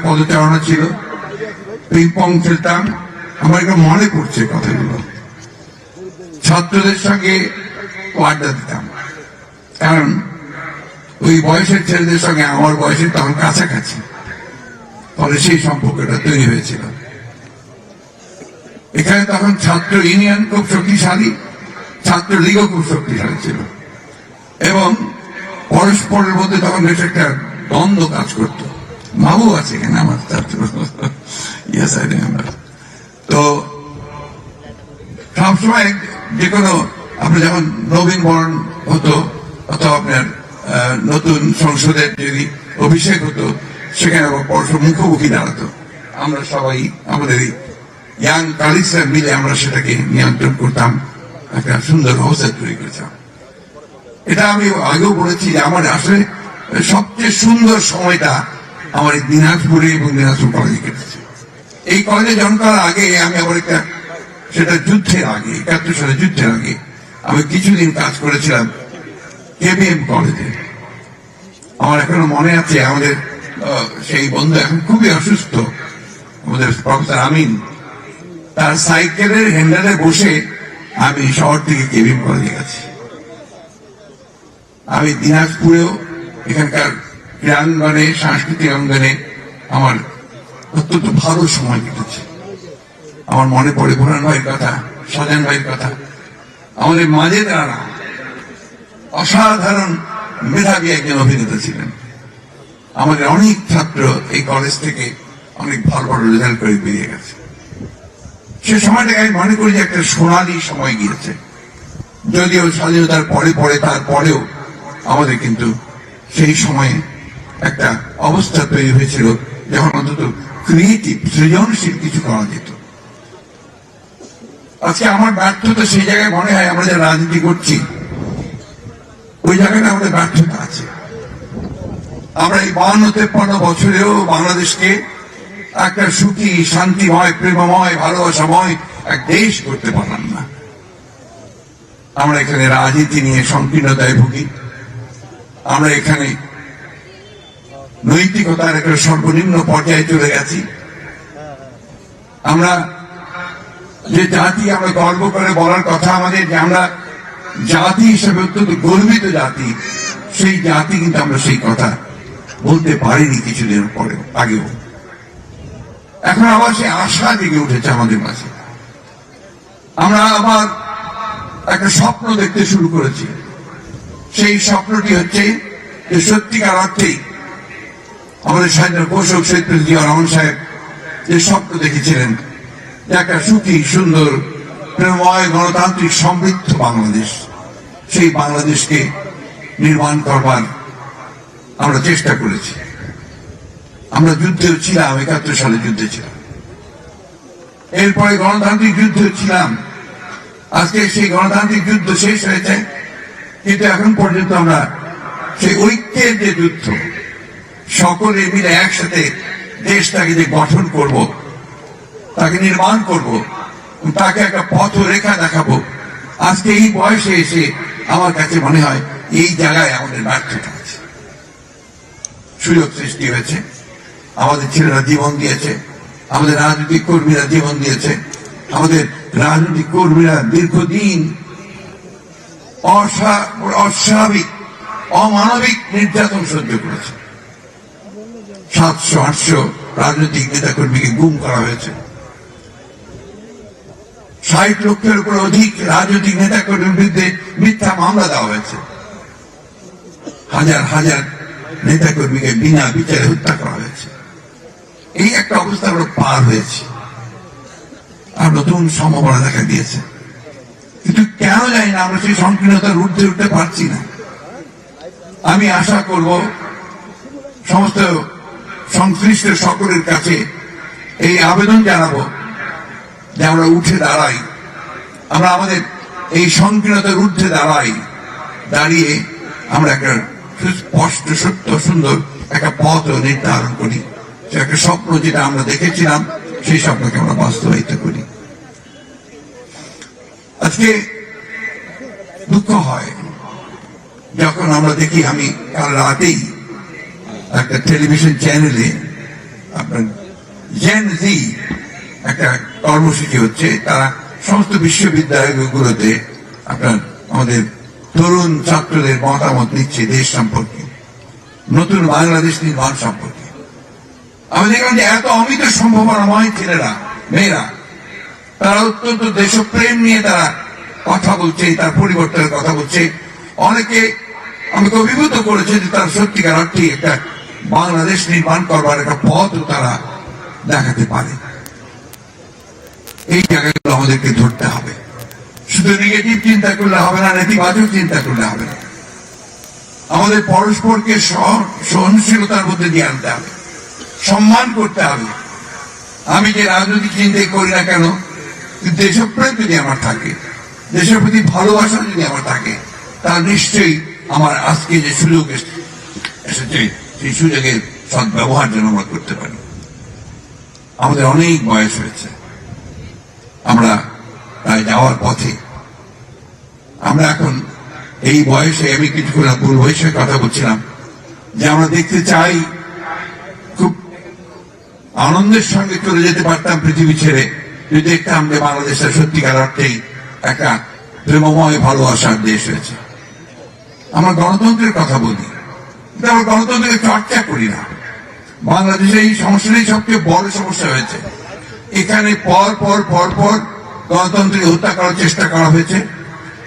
পদচারণা ছিল, ping pong খেলতাম। আমার এটা মনে পড়ছে কথাগুলো। ছাত্রদের সঙ্গে আড্ডা দিতাম, কারণ ওই বয়সের ছেলেদের সঙ্গে আমার বয়সের তখন কাছাকাছি, ফলে সেই সম্পর্কটা তৈরি হয়েছিল। এখানে তখন ছাত্র ইউনিয়ন খুব শক্তিশালী, ছাত্র লীগও খুব শক্তিশালী ছিল, এবং পরস্পরের মধ্যে তখন বেশ একটা দ্বন্দ্ব কাজ করত। মাবু আছে এখানে আমার ছাত্র, তো সবসময় যে কোনো আপনার যখন নবীন বরণ হতো অথবা আপনার নতুন সংসদের যদি অভিষেক হতো, সেখানে পরস্পর মুখোমুখি দাঁড়াতো। আমরা সবাই আমাদের ইয়াং কালিসরা মিলে আমরা সেটাকে নিয়ন্ত্রণ করতাম, একটা সুন্দর অবস্থা তৈরি করেছিলাম। এটা আমি আগেও বলেছি যে আমার আসলে সবচেয়ে সুন্দর সময়টা আমার এই দিনাজপুরে এবং দিনাজপুর কলেজে কেটেছে। এই কলেজে জয়েন করার আগে আমি আবার একটা, সেটা যুদ্ধের আগে, ৭১ সালে যুদ্ধের আগে আমি কিছুদিন কাজ করেছিলাম কেবিএম কলেজে। আমার এখনো মনে আছে, আমাদের সেই বন্ধু এখন খুবই অসুস্থ, আমাদের প্রফেসর আমিন, তার সাইকেলের হ্যান্ডেলে বসে আমি শহর থেকে কেবিএম কলেজে গেছি। আমি দিনাজপুরেও এখানকার ক্রীড়াঙ্গনে, সাংস্কৃতিক অঙ্গনে আমার অত্যন্ত ভালো সময় কেটেছে। আমার মনে পড়ে ভুরান ভাইয়ের কথা, সাজান ভাইয়ের কথা। আমাদের মাঝে তারা অসাধারণ মেধাবী একজন অভিনেতা ছিলেন। আমাদের অনেক ছাত্র এই কলেজ থেকে অনেক ভালো ভালো রেজাল্ট করে বেরিয়ে গেছে। সে সময়টাকে আমি মনে করি যে একটা সোনালী সময় গিয়েছে। যদিও স্বাধীনতার পরে পরে তারপরেও আমাদের কিন্তু সেই সময়ে একটা অবস্থা তৈরি হয়েছিল যখন অন্তত ক্রিয়েটিভ, সৃজনশীল কিছু করা যেত। আজকে আমার ব্যর্থতা সেই জায়গায় মনে হয়, আমরা যে রাজনীতি করছি ওই জায়গাটা আমাদের ব্যর্থতা আছে। আমরা এই ৫২-৫৩ বছরেও বাংলাদেশকে একটা সুখী, শান্তিময়, প্রেমময়, ভালোবাসাময় এক দেশ করতে পারলাম না। আমরা এখানে রাজনীতি নিয়ে সংকীর্ণতায় ভুগি। আমরা এখানে নৈতিকতার একটা সর্বনিম্ন পর্যায়ে চলে গেছি। আমরা যে জাতি, আমরা গর্ব করে বলার কথা আমাদের যে আমরা জাতি হিসেবে অত্যন্ত গর্বিত জাতি, সেই জাতি কিন্তু আমরা সেই কথা বলতে পারিনি কিছুদিন পরে আগেও। এখন আবার সেই আশা জেগে উঠেছে আমাদের মাঝে। আমরা আবার একটা স্বপ্ন দেখতে শুরু করেছি। সেই স্বপ্নটি হচ্ছে যে সত্যিকার অর্থেই আমাদের স্বাধীন ঘোষক শহীদ প্রেসিডেন্ট জিয়া রহমান সাহেব যে স্বপ্ন দেখেছিলেন, যে একটা সুখী, সুন্দর, প্রেমময়, গণতান্ত্রিক, সমৃদ্ধ বাংলাদেশ, সেই বাংলাদেশকে নির্মাণ করবার আমরা চেষ্টা করেছি। আমরা যুদ্ধেও ছিলাম, ৭১ সালে যুদ্ধে ছিলাম, এরপরে গণতান্ত্রিক যুদ্ধেও ছিলাম। আজকে সেই গণতান্ত্রিক যুদ্ধ শেষ হয়েছে, কিন্তু এখন পর্যন্ত আমরা সেই ঐক্যের যে যুদ্ধ, সকলে মিলে একসাথে দেশটাকে যে গঠন করব, তাকে নির্মাণ করব, তাকে একটা পথরেখা দেখাবো, আজকে এই বয়সে এসে আমার কাছে মনে হয় এই জায়গায় আমাদের ব্যর্থতা আছে। সুযোগ সৃষ্টি হয়েছে, আমাদের ছেলেরা জীবন দিয়েছে, আমাদের রাজনৈতিক কর্মীরা জীবন দিয়েছে, আমাদের রাজনৈতিক কর্মীরা দীর্ঘদিন অস্বাভাবিক, অমানবিক নির্যাতন সহ্য করেছে। ৭০০-৮০০ রাজনৈতিক নেতাকর্মীকে গুম করা হয়েছে। ৬০ লক্ষের উপর অধিক রাজনৈতিক নেতাকর্মীর বিরুদ্ধে মিথ্যা মামলা দেওয়া হয়েছে। হাজার হাজার নেতাকর্মীকে বিনা বিচারে হত্যা করা হয়েছে। এই একটা অবস্থা আমরা পার হয়েছি, আর নতুন সম্ভাবনা দেখা দিয়েছে। কিন্তু কেন জানি না আমরা সেই সংকীর্ণতার ঊর্ধ্বে উঠতে পারছি না। আমি আশা করব সমস্ত সংশ্লিষ্ট সকলের কাছে এই আবেদন জানাবো যে আমরা উঠে দাঁড়াই, আমরা আমাদের এই সংকীর্ণতার ঊর্ধ্বে দাঁড়াই, দাঁড়িয়ে আমরা একটা সুস্পষ্ট, সত্য, সুন্দর একটা পথ নির্ধারণ করি। সে একটা স্বপ্ন যেটা আমরা দেখেছিলাম, সেই স্বপ্নকে আমরা বাস্তবায়িত করি। আজকে দুঃখ হয় যখন আমরা দেখি, আমি কাল রাতেই একটা টেলিভিশন চ্যানেলে আপনার জেন জি একটা কর্মসূচি হচ্ছে, তারা সমস্ত বিশ্ববিদ্যালয়গুলোতে আপনার আমাদের তরুণ ছাত্রদের মতামত নিচ্ছে দেশ সম্পর্কে, নতুন বাংলাদেশ নির্মাণ সম্পর্কে। আমি দেখলাম যে এত অমিত সম্ভাবনাময় ছেলেরা মেয়েরা তারা অত্যন্ত দেশপ্রেম নিয়ে তারা কথা বলছে, তার পরিবর্তনের কথা বলছে। অনেকে আমাকে অভিভূত করেছে যে তারা সত্যিকার অর্থে একটা বাংলাদেশ নির্মাণ করবার একটা পথ তারা দেখাতে পারে। এই জায়গাগুলো আমাদেরকে ধরতে হবে। শুধু নেগেটিভ চিন্তা করলে হবে না, নেতিবাচক চিন্তা করলে হবে না। আমাদের পরস্পরকে সহনশীলতার মধ্যে দিয়ে আনতে হবে, সম্মান করতে হবে। আমি যে রাজনৈতিক চিন্তাই করি না কেন, দেশপ্রেম যদি আমার থাকে, দেশের প্রতি ভালোবাসা যদি আমার থাকে, তাহলে নিশ্চয়ই আমার আজকে যে সুযোগ এসেছে সেই সুযোগের সদ্ব্যবহার যেন আমরা করতে পারি। আমাদের অনেক বয়স হয়েছে, আমরা তাই যাওয়ার পথে। আমরা এখন এই বয়সে, আমি কিছুক্ষণ পূর্ব বয়সে কথা বলছিলাম যে আমরা দেখতে চাই, খুব আনন্দের সঙ্গে চলে যেতে পারতাম পৃথিবী ছেড়ে যদি দেখতাম যে বাংলাদেশের সত্যিকার অর্থেই একটা প্রেমময় ভালোবাসার দেশ হয়েছে। আমরা গণতন্ত্রের কথা বলি, কিন্তু আমরা গণতন্ত্রের চর্চা করি না। বাংলাদেশে এই সমস্যাটাই সবচেয়ে বড় সমস্যা হয়েছে। এখানে পর পর পর পর গণতন্ত্রকে হত্যা করার চেষ্টা করা হয়েছে,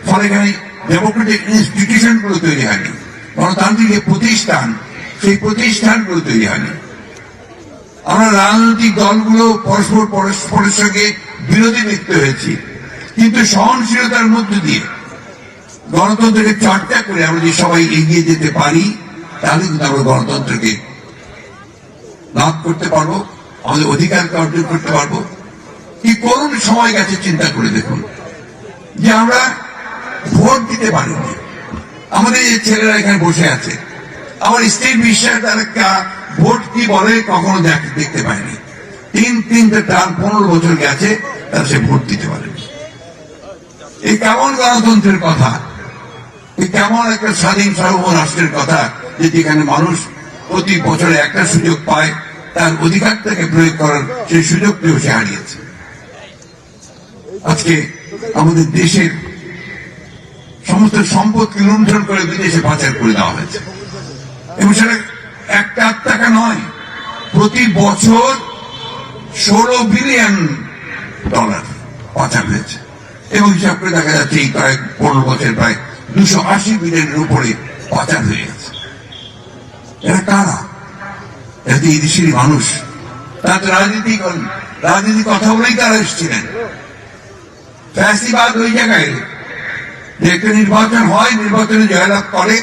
ফলে এখানে ডেমোক্রেটিক ইনস্টিটিউশন গুলো তৈরি হয়নি, গণতান্ত্রিক যে প্রতিষ্ঠান সেই প্রতিষ্ঠানগুলো তৈরি হয়নি। আমরা রাজনৈতিক দলগুলো পরস্পর পরস্পরের সঙ্গে বিরোধী লিপ্ত হয়েছি, কিন্তু সহনশীলতার মধ্য দিয়ে গণতন্ত্রকে চর্চা করে আমরা যদি সবাই এগিয়ে যেতে পারি, তাহলে কিন্তু আমরা গণতন্ত্রকে লাভ করতে পারবো, আমাদের অধিকারকে অর্জন করতে পারবো। কি করুন সময় গেছে, চিন্তা করে দেখুন যে আমরা ভোট দিতে পারিনি। আমাদের যে ছেলেরা এখানে বসে আছে, আমার স্ত্রীর বিশ্বাস তারা ভোট কি বলে কখনো দেখতে পায়নি। তিনটে টার্ম 15 বছর গেছে, তারা সে ভোট দিতে পারেনি। এই কেমন গণতন্ত্রের কথা, এই কেমন একটা স্বাধীন সার্বভৌম রাষ্ট্রের কথা যে যেখানে মানুষ প্রতি বছরে একটা সুযোগ পায় তার অধিকারটাকে প্রয়োগ করার, সেই সুযোগটিও সে হারিয়েছে। আজকে আমাদের দেশের সমস্ত সম্পদকে লুণ্ঠন করে বিদেশে পাচার করে দেওয়া হয়েছে, এবং সেটা একটা টাকা নয়, প্রতি বছর $16 বিলিয়ন পাচার হয়েছে। এবং হিসাব করে দেখা যাচ্ছে এই প্রায় 15 বছর প্রায় 280 বিলিয়নের উপরে পাচার হয়ে গেছে। এরা কারা? এরা তো এই দেশেরই মানুষ। তারা তো রাজনীতি করেন, রাজনীতি কথা বলেই তারা এসেছিলেন। ফ্যাসিবাদ ওই জায়গায় যে একটা নির্বাচন হয়, নির্বাচনে জয়লাভ করে,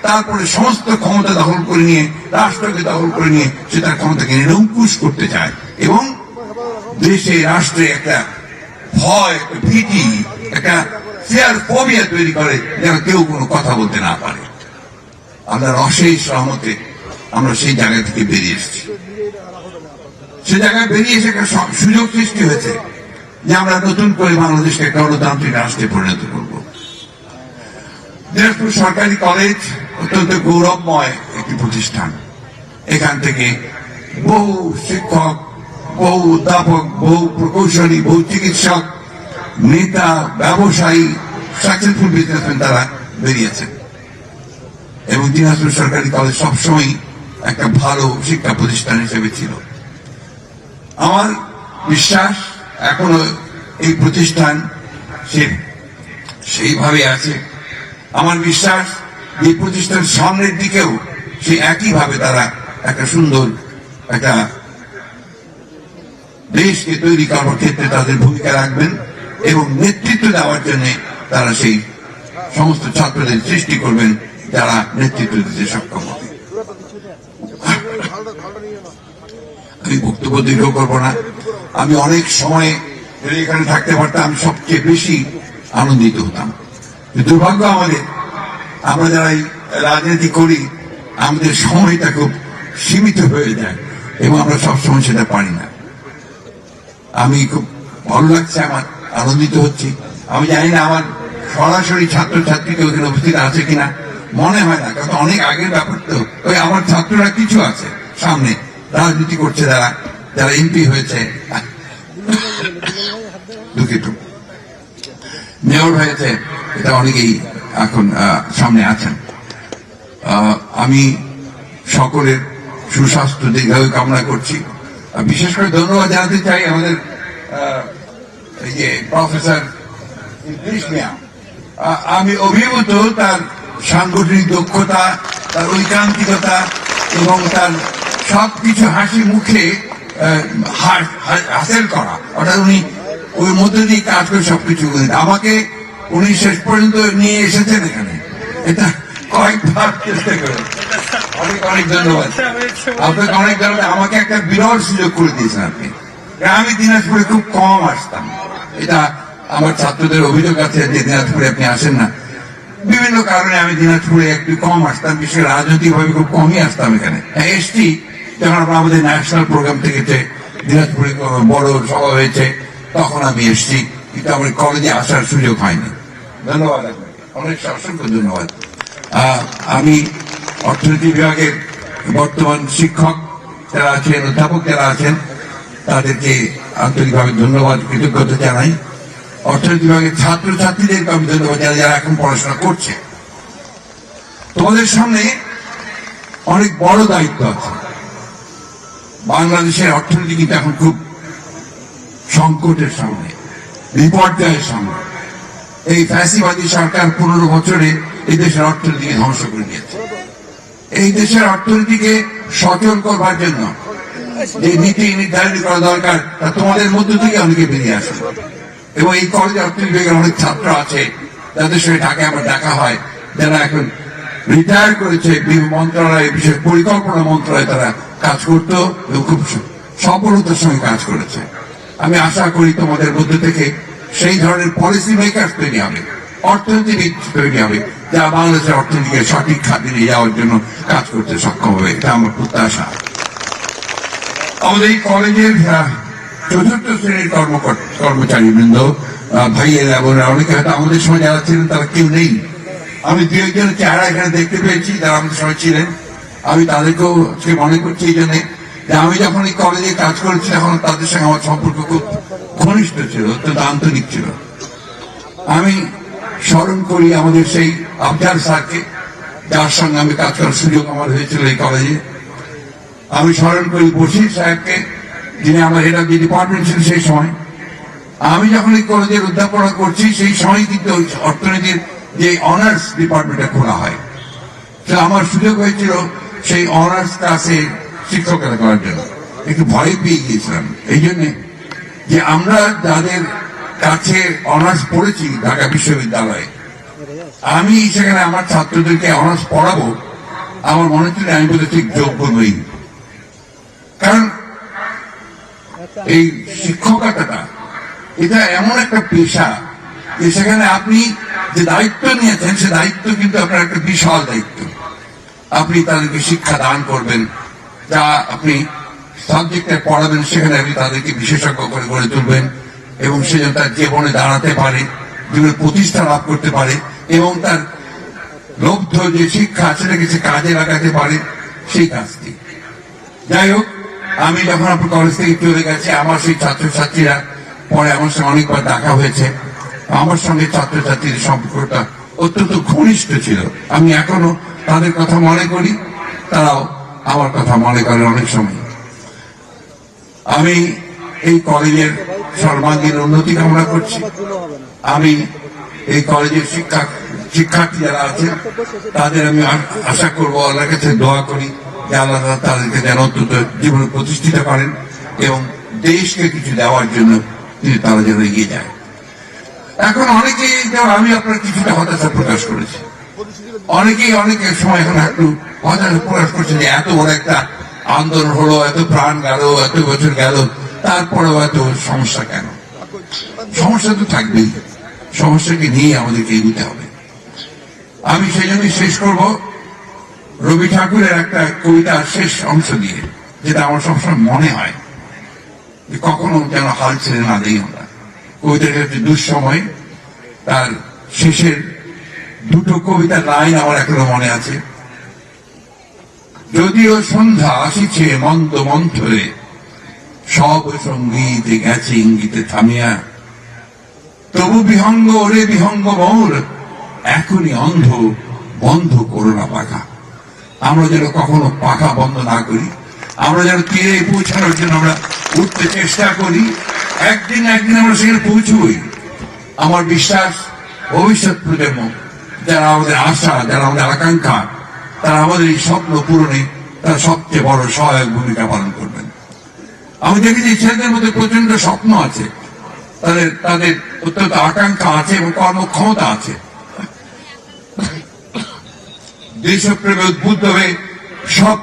তারপরে সমস্ত ক্ষমতা দখল করে নিয়ে, রাষ্ট্রকে দখল করে নিয়ে সে তার ক্ষমতাকে নিরঙ্কুশ করতে চায়, এবং দেশে রাষ্ট্রে একটা ভয়, একটা ভীতি, একটা ফিয়ার ফোবিয়া তৈরি করে যেন কেউ কোনো কথা বলতে না পারে। আল্লাহর অশেষ রহমতে আমরা সেই জায়গা থেকে বেরিয়ে এসেছি। সে জায়গায় বেরিয়ে এসে একটা সুযোগ সৃষ্টি হয়েছে যে আমরা নতুন করে বাংলাদেশকে একটা গণতান্ত্রিক রাষ্ট্রে পরিণত করব। দিনাজপুর সরকারি কলেজ অত্যন্ত গৌরবময় একটি প্রতিষ্ঠান। এখান থেকে বহু শিক্ষক, বহু অধ্যাপক, বহু প্রকৌশলী, বহু চিকিৎসক, নেতা, ব্যবসায়ী, সাকসেসফুল বিজনেসম্যান তারা বেরিয়েছেন। এবং দিনাজপুর সরকারি কলেজ সবসময় একটা ভালো শিক্ষা প্রতিষ্ঠান হিসেবে ছিল। আমার বিশ্বাস এখনো এই প্রতিষ্ঠান সেইভাবে আছে। আমার বিশ্বাস এই প্রতিষ্ঠান সামনের দিকেও সে একইভাবে তারা একটা সুন্দর একটা দেশকে তৈরি করার ক্ষেত্রে তাদের ভূমিকা রাখবেন, এবং নেতৃত্ব দেওয়ার জন্য তারা সেই সমস্ত ছাত্রদের সৃষ্টি করবেন যারা নেতৃত্ব দিতে সক্ষম হবে। আমি বক্তব্য দীর্ঘ করবো না। আমি অনেক সময় যদি এখানে থাকতে পারতাম আমি সবচেয়ে বেশি আনন্দিত হতাম। দুর্ভাগ্য আমাদের, আমরা যারা রাজনীতি করি আমাদের সময়টা খুব সীমিত হয়ে যায় এবং আমরা সবসময় সেটা পারি না। আমি খুব ভালো লাগছে, আমার আনন্দিত হচ্ছি। আমি জানি না আমার সরাসরি ছাত্রছাত্রীকে ওখানে উপস্থিত আছে কিনা, মনে হয় না, কারণ অনেক আগের ব্যাপার তো। ওই আমার ছাত্ররা কিছু আছে সামনে, রাজনীতি করছে, যারা এমপি হয়েছে, দুঃখিত, মেয়র হয়েছে, এটা অনেকেই এখন সামনে আছেন। আমি সকলের সুস্বাস্থ্য দীর্ঘায়ু কামনা করছি। বিশেষ করে ধন্যবাদ জানাতে চাই আমাদের এই যে প্রফেসর ইদ্রিস মিয়া। আমি অভিভূত তার সাংগঠনিক দক্ষতা, তার ঐকান্তিকতা এবং তার সবকিছু হাসি মুখে হাসিল করা, অর্থাৎ উনি ওই মধ্যে দিয়ে কাজ করে সবকিছু। আমাকে উনি শেষ পর্যন্ত নিয়ে এসেছেন এখানে, এটা কয়েকবার চেষ্টা করে। অনেক অনেক ধন্যবাদ আপনাকে, অনেক ধন্যবাদ। আমাকে একটা বিরল সুযোগ করে দিয়েছেন আপনি। আমি দিনাজপুরে খুব কম আসতাম, এটা আমার ছাত্রদের অভিযোগ আছে যে দিনাজপুরে আপনি আসেন না। বিভিন্ন কারণে আমি দিনাজপুরে একটু কম আসতাম, বিশেষ রাজনৈতিক ভাবে খুব কমই আসতাম এখানে। এসছি যখন আমাদের ন্যাশনাল প্রোগ্রাম থেকে দিনাজপুরে বড় সভা হয়েছে, তখন আমি এসছি, কিন্তু আমার কলেজে আসার সুযোগ হয়নি। ধন্যবাদ আপনাকে, অনেক অসংখ্য ধন্যবাদ। আমি অর্থনীতি বিভাগের বর্তমান শিক্ষক যারা আছেন, অধ্যাপক যারা আছেন, তাদেরকে আন্তরিকভাবে ধন্যবাদ, কৃতজ্ঞতা জানাই। অর্থনীতি বিভাগের ছাত্রছাত্রীদেরকে আমি ধন্যবাদ জানাই যারা এখন পড়াশোনা করছে। তোমাদের সামনে অনেক বড় দায়িত্ব আছে। বাংলাদেশের অর্থনীতি কিন্তু এখন খুব সংকটের সামনে, বিপর্যয়ের সামনে। এই ফ্যাসিবাদী সরকার 15 বছরে এই দেশের অর্থনীতিকে ধ্বংস করে দিয়েছে। এই দেশের অর্থনীতিকে সচল করবার জন্য যে নীতি নির্ধারণ করা দরকার, তা তোমাদের মধ্য থেকে অনেকে বেরিয়ে আসে। এবং এই কলেজে অর্থনীতি বিভাগের অনেক ছাত্র আছে যাদের সঙ্গে ঢাকায় আমার দেখা হয়, যারা এখন রিটায়ার করেছে। মন্ত্রণালয়, বিশেষ পরিকল্পনা মন্ত্রণালয়ে তারা কাজ করতো এবং খুব সফলতার সঙ্গে কাজ করেছে। আমি আশা করি তোমাদের মধ্যে থেকে সেই ধরনের পলিসি মেকার তৈরি হবে, অর্থনীতিবিদ তৈরি হবে, যা বাংলাদেশের অর্থনীতিকে সঠিক খাতে নিয়ে যাওয়ার জন্য কাজ করতে সক্ষম হবে, এটা আমার প্রত্যাশা। আমাদের এই কলেজের চতুর্থ শ্রেণীর কর্মচারী বৃন্দ, ভাইয়েরা বোনেরা, অনেকে হয়তো আমাদের সময় যারা ছিলেন তারা কেউ নেই। আমি দু একজনের চেহারা এখানে দেখতে পেয়েছি যারা আমাদের সময় ছিলেন। আমি তাদেরকেও মনে করছি এই জন্য যে আমি যখন এই কলেজে কাজ করেছি তখন তাদের সঙ্গে আমার সম্পর্ক খুব ঘনিষ্ঠ ছিল, অত্যন্ত আন্তরিক ছিল। আমি স্মরণ করি আমাদের সেই আফজাল স্যারকে, যার সঙ্গে আমি কাজ করার সুযোগ আমার হয়েছিল এই কলেজে। আমি স্মরণ করি বশির সাহেবকে, যিনি আমার হেড অফ দি ডিপার্টমেন্ট ছিলেন সেই সময়। আমি যখন এই কলেজের অধ্যাপনা করছি সেই সময় কিন্তু অর্থনীতির যে অনার্স ডিপার্টমেন্টটা খোলা হয়, তো আমার সুযোগ হয়েছিল সেই অনার্স ক্লাসে শিক্ষকতা করার জন্য। একটু ভয় পেয়ে গিয়েছিলাম এই জন্যে যে আমরা যাদের কাছে অনার্স পড়েছি ঢাকা বিশ্ববিদ্যালয়ে, আমি সেখানে আমার ছাত্রদেরকে অনার্স পড়াবো, আমার মনে হচ্ছিল আমি বোধহয় ঠিক যোগ্য নই। কারণ এই শিক্ষকতাটা এটা এমন একটা পেশা যে সেখানে আপনি যে দায়িত্ব নিয়েছেন সে দায়িত্ব কিন্তু আপনার একটা বিশাল দায়িত্ব। আপনি তাদেরকে শিক্ষা দান করবেন, যা আপনি সাবজেক্টে পড়াবেন সেখানে আপনি তাদেরকে বিশেষজ্ঞ করে গড়ে তুলবেন এবং সে যেন তার জীবনে দাঁড়াতে পারে, জীবনে প্রতিষ্ঠা লাভ করতে পারে এবং তার লব্ধ যে শিক্ষা সেটাকে সে কাজে লাগাতে পারে, সেই কাজটি। যাই হোক, আমি যখন আপনার কলেজ থেকে চলে গেছি, আমার সেই ছাত্রছাত্রীরা পরে আমার সঙ্গে অনেকবার দেখা হয়েছে। আমার সঙ্গে ছাত্রছাত্রীদের সম্পর্কটা অত্যন্ত ঘনিষ্ঠ ছিল। আমি এখনো তাদের কথা মনে করি, তারাও আমার কথা মনে করে অনেক সময়। আমি এই কলেজের সর্বাঙ্গীন উন্নতি কামনা করছি। আমি এই কলেজের শিক্ষার্থী যারা আছেন তাদের আমি আশা করবো, আল্লাহর কাছে দোয়া করি যে আল্লাহ তাদেরকে যেন অন্তত জীবনে প্রতিষ্ঠিত করেন এবং দেশকে কিছু দেওয়ার জন্য তারা যেন এগিয়ে যায়। এখন অনেকেই, যেমন আমি আপনার কিছুটা হতাশা প্রকাশ করেছি, অনেকেই অনেক সময় এখন একটু হতাশা প্রকাশ করছে যে এত বড় একটা আন্দোলন হলো, এত প্রাণ গেল, এত বছর গেল, তারপরেও এত সমস্যা কেন? সমস্যা তো থাকবেই, সমস্যাকে নিয়ে আমাদেরকে এগোতে হবে। আমি সেই জন্যই শেষ করব রবি ঠাকুরের একটা কবিতার শেষ অংশ দিয়ে, যেটা আমার সবসময় মনে হয় যে কখনো যেন হাল ছেড়ে না দিই আমরা। কবিতাটা হচ্ছে দুঃসময়, তার শেষের দুটো কবিতার লাইন আমার এখনো মনে আছে। যদিও সন্ধ্যা আসিছে মন্দ মন্থরে, সব সঙ্গীত গেছে ইঙ্গিতে থামিয়া, তবু বিহঙ্গ ওরে বিহঙ্গ মোর, এখনই অন্ধ বন্ধ করো না পাখা। আমরা যেন কখনো পাখা বন্ধ না করি, আমরা যেন তীরে পৌঁছানোর জন্য আমরা উঠতে চেষ্টা করি, একদিন একদিন আমরা সেখানে পৌঁছবই। আমার বিশ্বাস ভবিষ্যৎ প্রজন্ম, যারা আমাদের আশা, যারা আমাদের আকাঙ্ক্ষা, তারা আমাদের এই স্বপ্ন পূরণে তারা সবচেয়ে বড় সহায়ক ভূমিকা পালন করবেন। আমি দেখেছি ছেলেদের মধ্যে প্রচন্ড স্বপ্ন আছে, তাদের তাদের অত্যন্ত আকাঙ্ক্ষা আছে এবং কর্মক্ষমতা আছে। দেশপ্রেমে উদ্বুদ্ধ হয়ে সব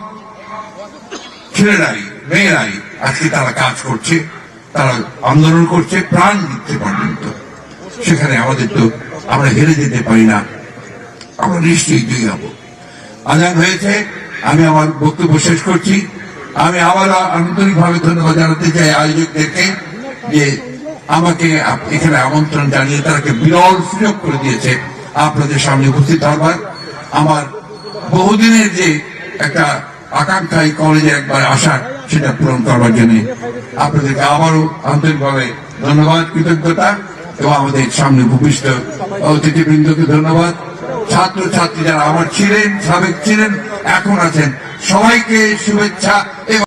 ছেলেরাই মেয়েরাই আজকে তারা কাজ করছে, তারা আন্দোলন করছে, প্রাণ দিচ্ছে পর্যন্ত। সেখানে আমাদের তো আমরা হেরে যেতে পারি না, আমরা নিশ্চয়ই জয়ী হব। আজান হয়েছে, আমি আমার বক্তব্য শেষ করছি। আমি আবার আন্তরিকভাবে ধন্যবাদ জানাতে চাই আয়োজকদেরকে, যে আমাকে এখানে আমন্ত্রণ জানিয়ে তারাকে বিরল সুযোগ করে দিয়েছে আপনাদের সামনে উপস্থিত হবার। আমার বহুদিনের যে একটা আকাঙ্ক্ষা এই কলেজে একবার আসার, সেটা পূরণ করবার জন্য আপনাদেরকে আবারও আন্তরিকভাবে ধন্যবাদ, কৃতজ্ঞতা, এবং আমাদের সামনে উপবিষ্ট অতিথিবৃন্দকে ধন্যবাদ। ছাত্র ছাত্রী যারা আমার ছিলেন, সাবেক ছিলেন, এখন আছেন, সবাইকে শুভেচ্ছা এবং